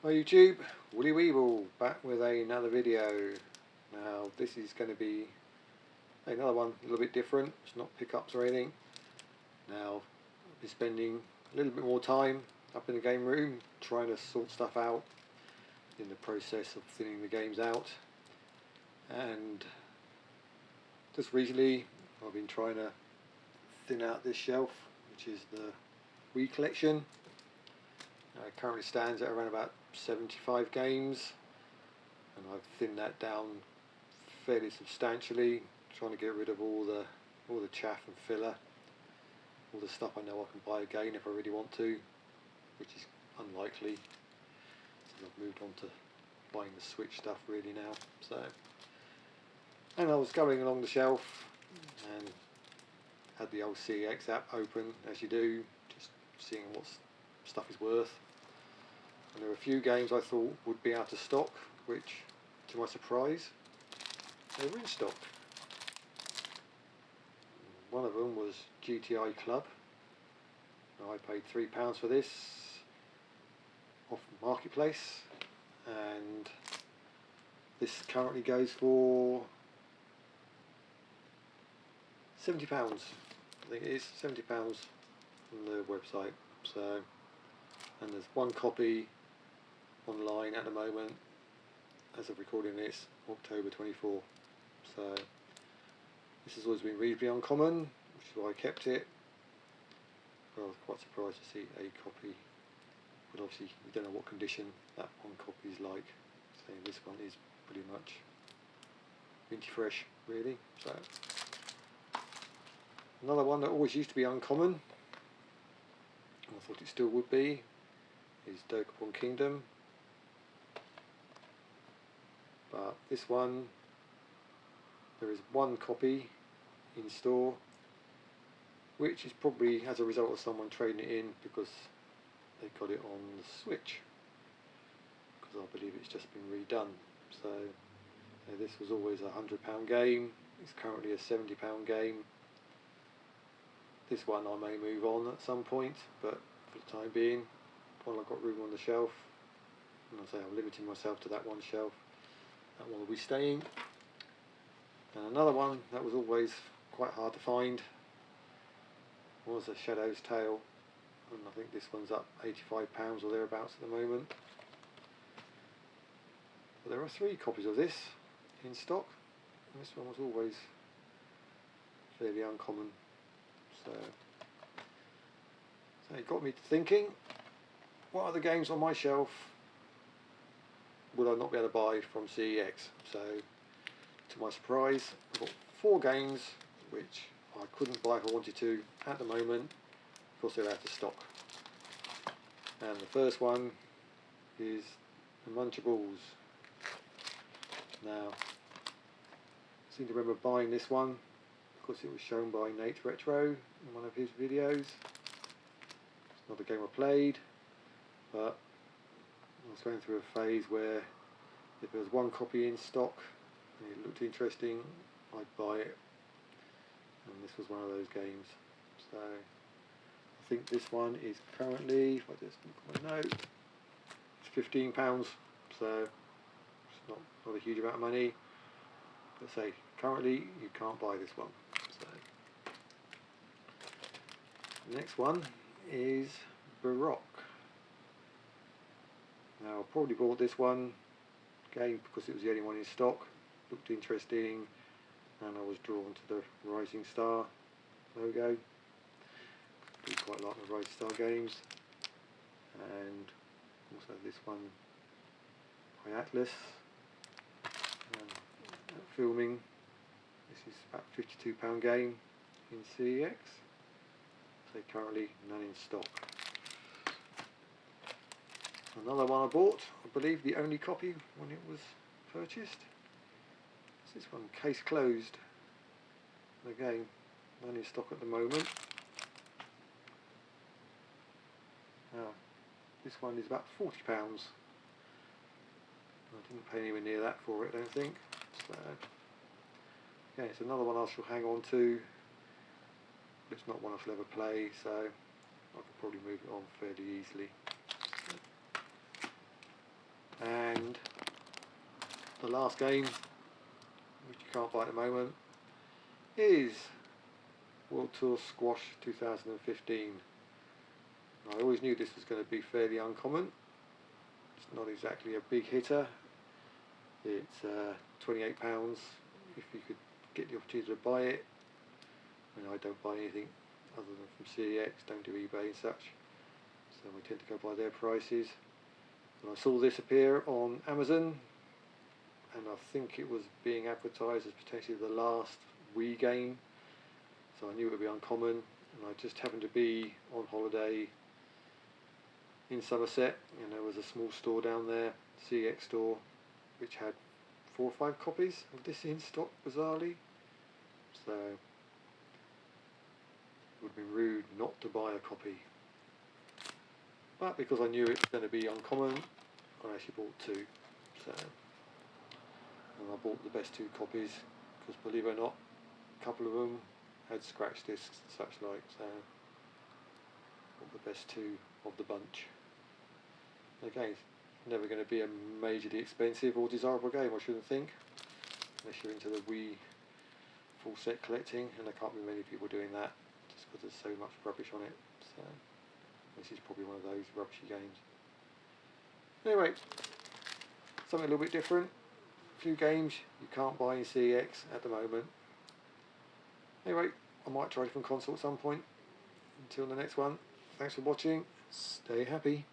Hi YouTube, Woolly Weevil back with another video. Now this is going to be another one a little bit different. It's not pickups or anything. Now I'll be spending a little bit more time up in the game room trying to sort stuff out in the process of thinning the games out. And just recently I've been trying to thin out this shelf, which is the Wii collection. It currently stands at around about 75 games, and I've thinned that down fairly substantially, trying to get rid of all the chaff and filler, all the stuff I know I can buy again if I really want to, which is unlikely since I've moved on to buying the Switch stuff really now. So, and I was going along the shelf and had the old CEX app open, as you do, just seeing what stuff is worth. And there were a few games I thought would be out of stock, which, to my surprise, they were in stock. One of them was GTI Club. Now, I paid £3 for this off Marketplace, and this currently goes for £70. I think it is £70 from the website. So, and there's one copy online at the moment, as of recording this, October 24. So this has always been reasonably uncommon, which is why I kept it. But I was quite surprised to see a copy, but obviously we don't know what condition that one copy is like. So this one is pretty much minty fresh, really. So another one that always used to be uncommon, and I thought it still would be, is Dokapon Kingdom. But this one, there is one copy in store, which is probably as a result of someone trading it in because they got it on the Switch, because I believe it's just been redone. So this was always a £100 game, it's currently a £70 game. This one I may move on at some point, but for the time being, while I've got room on the shelf, and I say I'm limiting myself to that one shelf, that one will be staying. And another one that was always quite hard to find was a Shadow's Tale, and I think this one's up £85 or thereabouts at the moment. But there are 3 copies of this in stock, and this one was always fairly uncommon. So it got me to thinking, what other games on my shelf would I not be able to buy from CEX? So, to my surprise, I've got 4 games which I couldn't buy if I wanted to at the moment because they're out of stock. And the first one is the Munchables. Now, I seem to remember buying this one because it was shown by Nate Retro in one of his videos. It's not a game I played, but I was going through a phase where if there was one copy in stock and it looked interesting, I'd buy it, and this was one of those games. So I think this one is currently, if I just look at my note, it's £15, so it's not a huge amount of money. But say currently you can't buy this one. So the next one is Baroque. Now I probably bought this one game because it was the only one in stock, looked interesting, and I was drawn to the Rising Star logo. I do quite like the Rising Star games, and also this one by Atlas. Filming, this is about £52 game in CEX, so currently none in stock. Another one I bought, I believe the only copy when it was purchased, is this one, Case Closed. Again, none in stock at the moment. Now, this one is about £40. I didn't pay anywhere near that for it, I don't think. So, yeah, it's another one I shall hang on to. It's not one I shall ever play, so I can probably move it on fairly easily. And the last game, which you can't buy at the moment, is World Tour Squash 2015. I always knew this was going to be fairly uncommon. It's not exactly a big hitter. It's £28 if you could get the opportunity to buy it. I don't buy anything other than from CEX, don't do eBay and such, so we tend to go by their prices. And I saw this appear on Amazon, and I think it was being advertised as potentially the last Wii game, so I knew it would be uncommon. And I just happened to be on holiday in Somerset, and there was a small store down there, CEX store, which had 4 or 5 copies of this in stock, bizarrely. So it would have been rude not to buy a copy. But because I knew it was going to be uncommon, I actually bought 2. So, and I bought the best 2 copies, because believe it or not, a couple of them had scratch discs and such like, so I bought the best 2 of the bunch. Again, it's never going to be a majorly expensive or desirable game, I shouldn't think, unless you're into the Wii full set collecting, and there can't be many people doing that, just because there's so much rubbish on it. So this is probably one of those rubbishy games. Anyway, something a little bit different. A few games you can't buy in CEX at the moment. Anyway, I might try a different console at some point. Until the next one, thanks for watching. Stay happy.